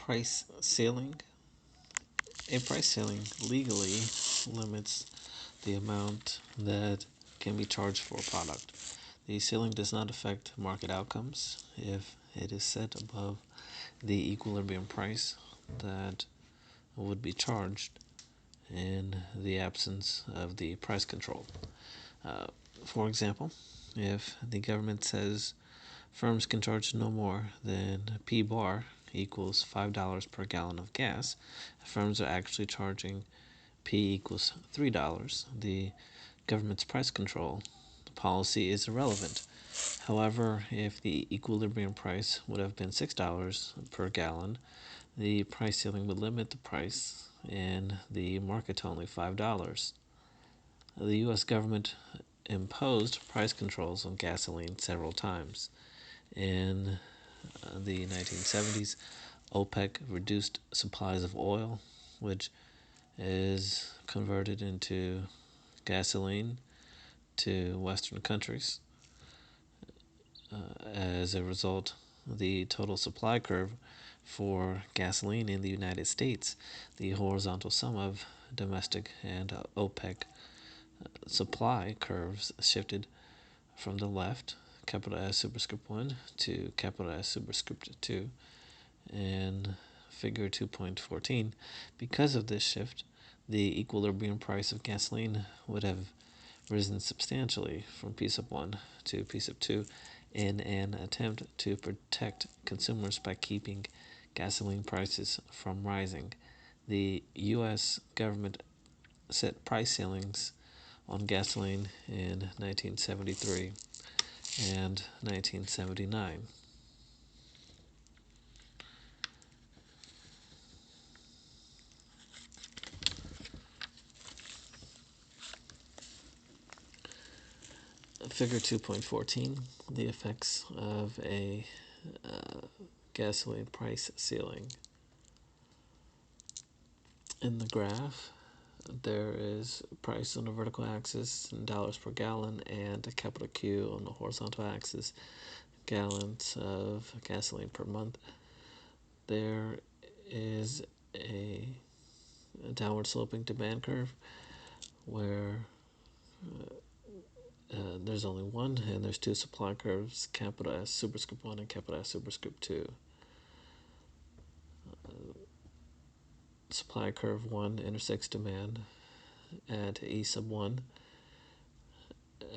Price ceiling. A price ceiling legally limits the amount that can be charged for a product. The ceiling does not affect market outcomes if it is set above the equilibrium price that would be charged in the absence of the price control. Uh, for example, if the government says firms can charge no more than P bar equals $5 per gallon of gas, firms are actually charging P equals $3. The government's price control policy is irrelevant. However, if the equilibrium price would have been $6 per gallon, the price ceiling would limit the price in the market to only $5. The U.S. government imposed price controls on gasoline several times. In the 1970s, OPEC reduced supplies of oil, which is converted into gasoline to Western countries. As a result, the total supply curve for gasoline in the United States, the horizontal sum of domestic and OPEC supply curves, shifted from the left, capital S superscript 1, to capital S superscript 2 in figure 2.14. Because of this shift, the equilibrium price of gasoline would have risen substantially from P sub 1 to P sub 2 in an attempt to protect consumers by keeping gasoline prices from rising. The U.S. government set price ceilings on gasoline in 1973 and 1979. Figure 2.14, the effects of a gasoline price ceiling. In the graph, there is price on the vertical axis in dollars per gallon and a capital Q on the horizontal axis, gallons of gasoline per month. There is a downward sloping demand curve where there's only one, and there's two supply curves, capital S superscript 1 and capital S superscript 2. Supply curve 1 intersects demand at E sub 1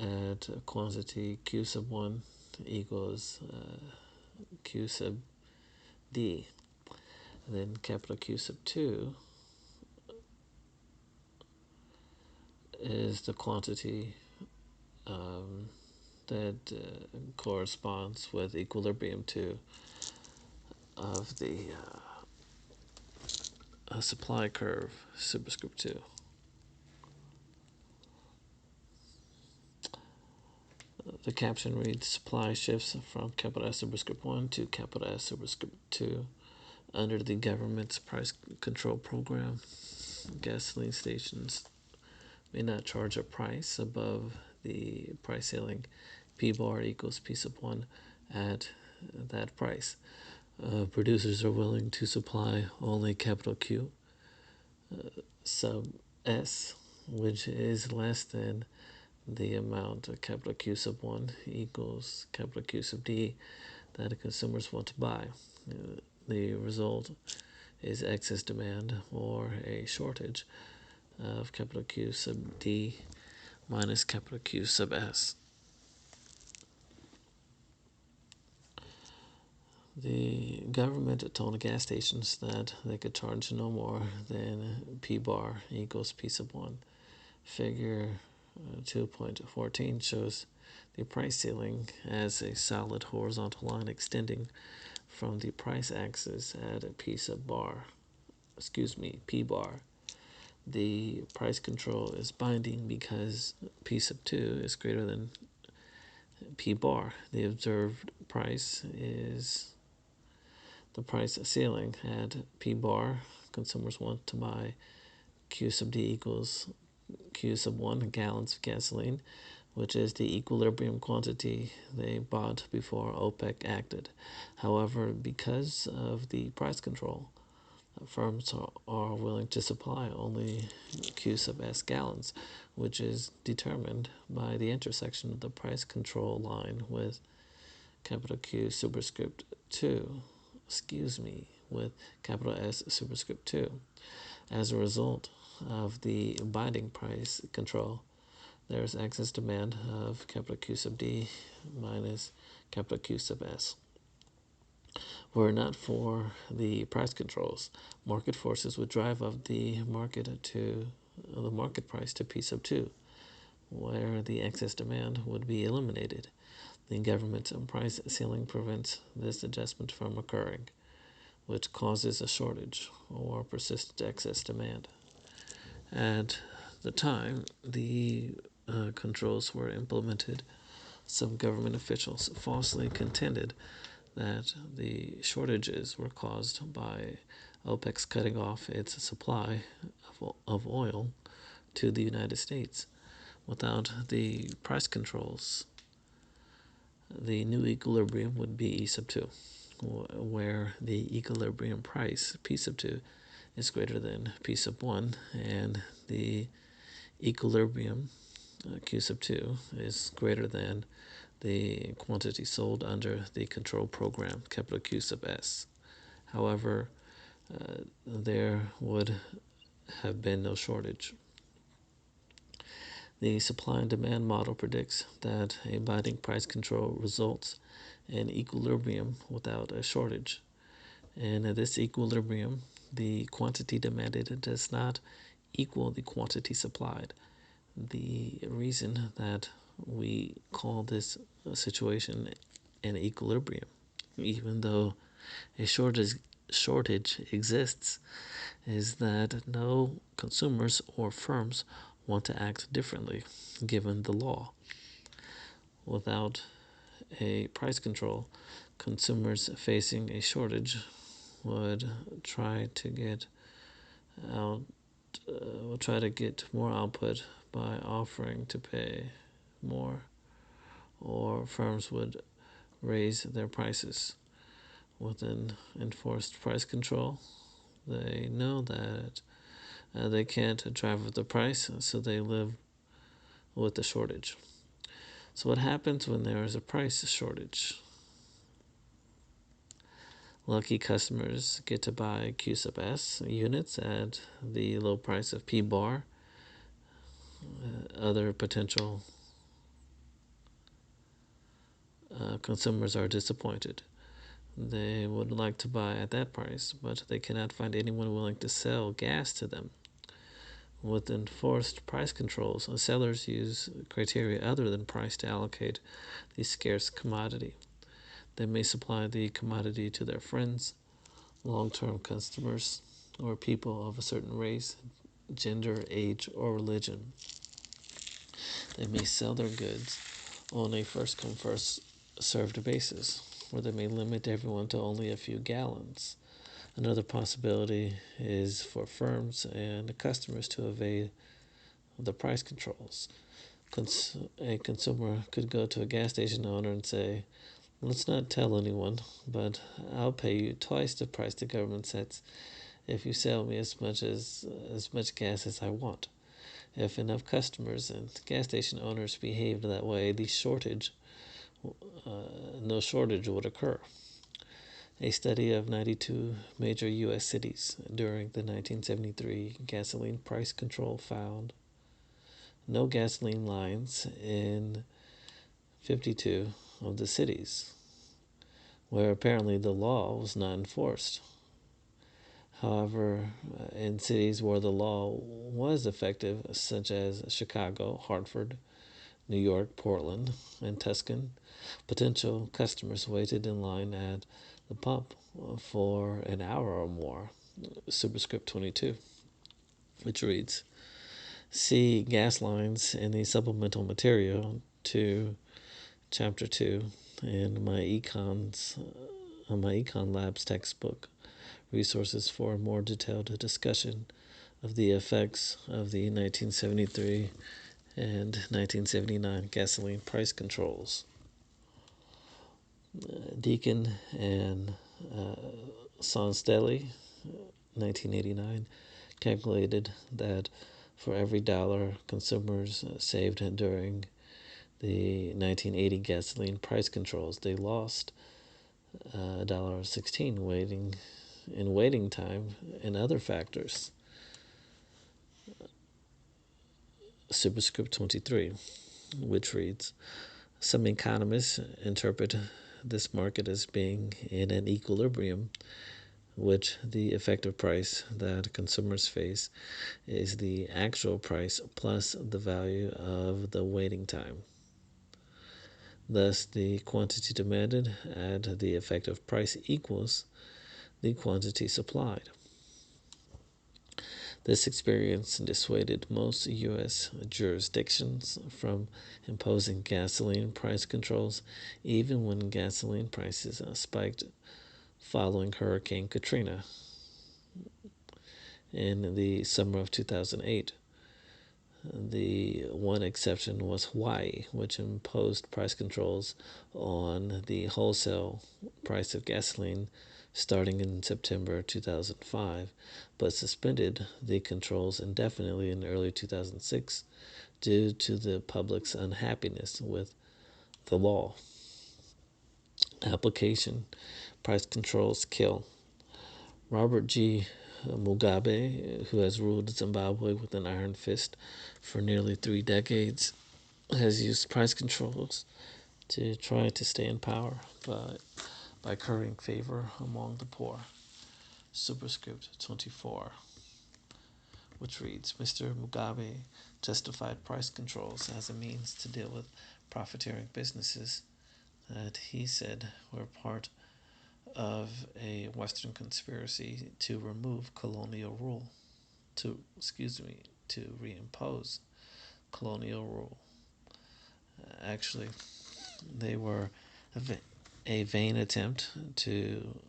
at quantity Q sub 1 equals Q sub D. And then capital Q sub 2 is the quantity that corresponds with equilibrium 2 of the supply curve superscript 2. The caption reads, supply shifts from capital S superscript 1 to capital S superscript 2 under the government's price control program. Gasoline stations may not charge a price above the price ceiling P bar equals P sub 1 at that price. Producers are willing to supply only capital Q sub S, which is less than the amount of capital Q sub 1 equals capital Q sub D that the consumers want to buy. The result is excess demand or a shortage of capital Q sub D minus capital Q sub S. The government told the gas stations that they could charge no more than P bar equals P sub 1. Figure 2.14 shows the price ceiling as a solid horizontal line extending from the price axis at P bar. The price control is binding because P sub 2 is greater than P bar. The observed price is the price ceiling at P bar. Consumers want to buy Q sub D equals Q sub 1 gallons of gasoline, which is the equilibrium quantity they bought before OPEC acted. However, because of the price control, firms are willing to supply only Q sub S gallons, which is determined by the intersection of the price control line with capital Q superscript 2, with capital S superscript 2. As a result of the binding price control, there is excess demand of capital Q sub D minus capital Q sub S. Were it not for the price controls, market forces would drive up the market price to P sub 2, where the excess demand would be eliminated. The government's price ceiling prevents this adjustment from occurring, which causes a shortage or persistent excess demand. At the time the controls were implemented, some government officials falsely contended that the shortages were caused by OPEC's cutting off its supply of oil to the United States. Without the price controls, the new equilibrium would be E sub 2, where the equilibrium price, P sub 2, is greater than P sub 1, and the equilibrium, Q sub 2, is greater than the quantity sold under the control program, capital Q sub S. However, there would have been no shortage. The supply and demand model predicts that a binding price control results in equilibrium without a shortage. And at this equilibrium, the quantity demanded does not equal the quantity supplied. The reason that we call this situation an equilibrium, even though a shortage exists, is that no consumers or firms want to act differently given the law. Without a price control, consumers facing a shortage would try to get more output by offering to pay more, or firms would raise their prices. With an enforced price control, they know that they can't drive up the price, so they live with the shortage. So what happens when there is a price shortage? Lucky customers get to buy Q sub S units at the low price of P bar. Other potential consumers are disappointed. They would like to buy at that price, but they cannot find anyone willing to sell gas to them. With enforced price controls, sellers use criteria other than price to allocate the scarce commodity. They may supply the commodity to their friends, long-term customers, or people of a certain race, gender, age, or religion. They may sell their goods on a first-come, first-served basis, or they may limit everyone to only a few gallons. Another possibility is for firms and customers to evade the price controls. A consumer could go to a gas station owner and say, "Let's not tell anyone, but I'll pay you twice the price the government sets if you sell me as much gas as I want." If enough customers and gas station owners behaved that way, no shortage would occur. A study of 92 major U.S. cities during the 1973 gasoline price control found no gasoline lines in 52 of the cities, where apparently the law was not enforced. However, in cities where the law was effective, such as Chicago, Hartford, New York, Portland, and Tucson, potential customers waited in line at the pump for an hour or more. Superscript 22, which reads, see gas lines in the supplemental material to Chapter 2 in my Econ Labs textbook. Resources for a more detailed discussion of the effects of the 1973 and 1979 gasoline price controls. Deacon and Sonstelli, 1989, calculated that for every dollar consumers saved during the 1980 gasoline price controls, they lost $1.16 waiting time and other factors. Superscript 23, which reads, some economists interpret this market as being in an equilibrium, which the effective price that consumers face is the actual price plus the value of the waiting time. Thus, the quantity demanded at the effective price equals the quantity supplied. This experience dissuaded most U.S. jurisdictions from imposing gasoline price controls, even when gasoline prices spiked following Hurricane Katrina in the summer of 2008. The one exception was Hawaii, which imposed price controls on the wholesale price of gasoline starting in September 2005, but suspended the controls indefinitely in early 2006 due to the public's unhappiness with the law. Application: price controls kill. Robert G. Mugabe, who has ruled Zimbabwe with an iron fist for nearly 3 decades, has used price controls to try to stay in power by currying favor among the poor. Superscript 24, which reads, Mr. Mugabe justified price controls as a means to deal with profiteering businesses that he said were part of a Western conspiracy to remove colonial rule, to reimpose colonial rule. Actually, they were a vain attempt to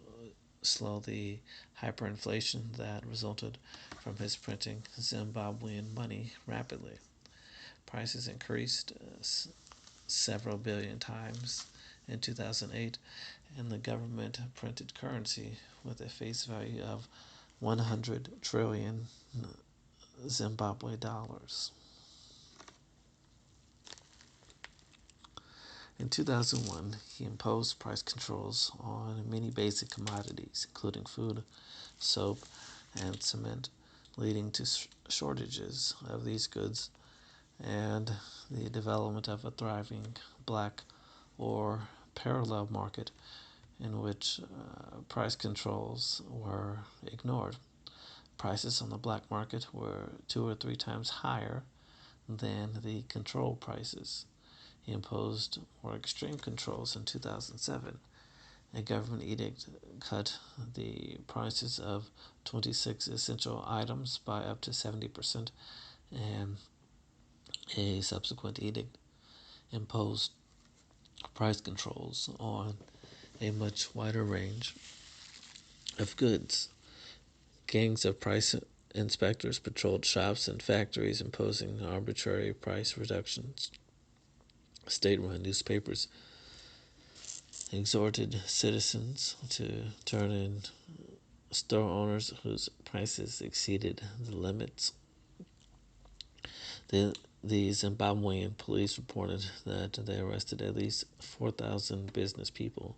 slow the hyperinflation that resulted from his printing Zimbabwean money rapidly. Prices increased several billion times in 2008, and the government printed currency with a face value of 100 trillion Zimbabwe dollars. In 2001, he imposed price controls on many basic commodities, including food, soap, and cement, leading to shortages of these goods and the development of a thriving black or parallel market in which price controls were ignored. Prices on the black market were 2 or 3 times higher than the control prices. He imposed more extreme controls in 2007. A government edict cut the prices of 26 essential items by up to 70%, and a subsequent edict imposed price controls on a much wider range of goods. Gangs of price inspectors patrolled shops and factories, imposing arbitrary price reductions. State-run newspapers exhorted citizens to turn in store owners whose prices exceeded the limits. The Zimbabwean police reported that they arrested at least 4,000 business people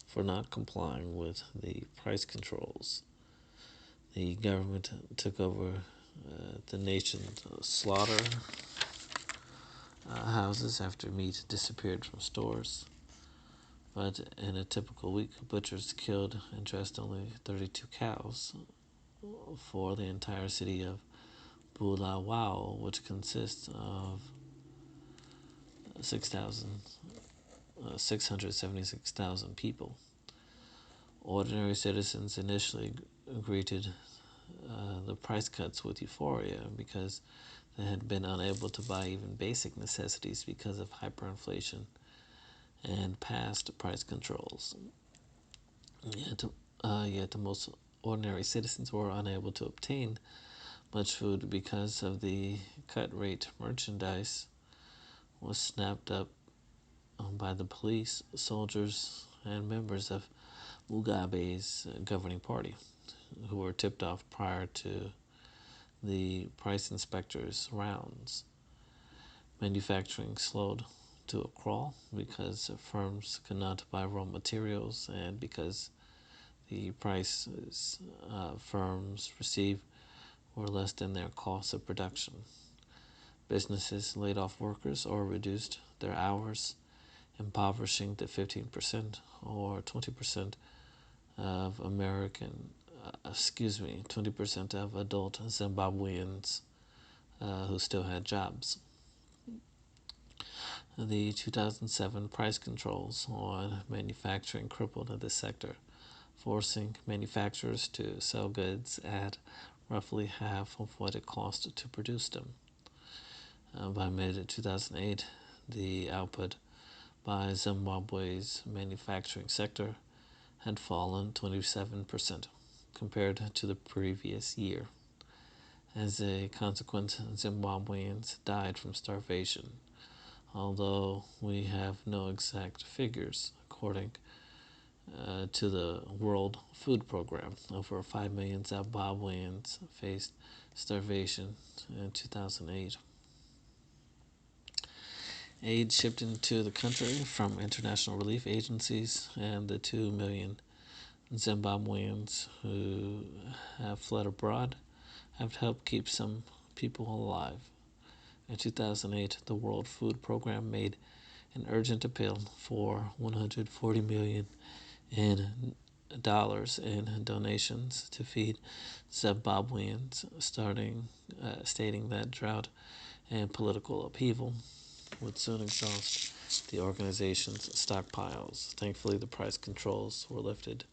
for not complying with the price controls. The government took over the nation's slaughter houses after meat disappeared from stores. But in a typical week, butchers killed and dressed only 32 cows for the entire city of Bulawayo, which consists of 676,000 people. Ordinary citizens initially greeted the price cuts with euphoria because they had been unable to buy even basic necessities because of hyperinflation and past price controls. Yet most ordinary citizens were unable to obtain Much food, because of the cut rate merchandise, was snapped up by the police, soldiers, and members of Mugabe's governing party, who were tipped off prior to the price inspectors' rounds. Manufacturing slowed to a crawl because firms could not buy raw materials and because the prices firms received were less than their cost of production. Businesses laid off workers or reduced their hours, impoverishing the 15% or 20% of 20% of adult Zimbabweans who still had jobs. The 2007 price controls on manufacturing crippled the sector, forcing manufacturers to sell goods at roughly half of what it cost to produce them. By mid-2008, the output by Zimbabwe's manufacturing sector had fallen 27% compared to the previous year. As a consequence, Zimbabweans died from starvation, although we have no exact figures. According to the World Food Program, over 5 million Zimbabweans faced starvation in 2008. Aid shipped into the country from international relief agencies and the 2 million Zimbabweans who have fled abroad have helped keep some people alive. In 2008, the World Food Program made an urgent appeal for $140 million in donations to feed Zimbabweans, stating that drought and political upheaval would soon exhaust the organization's stockpiles. Thankfully, the price controls were lifted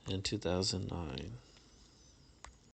in 2009.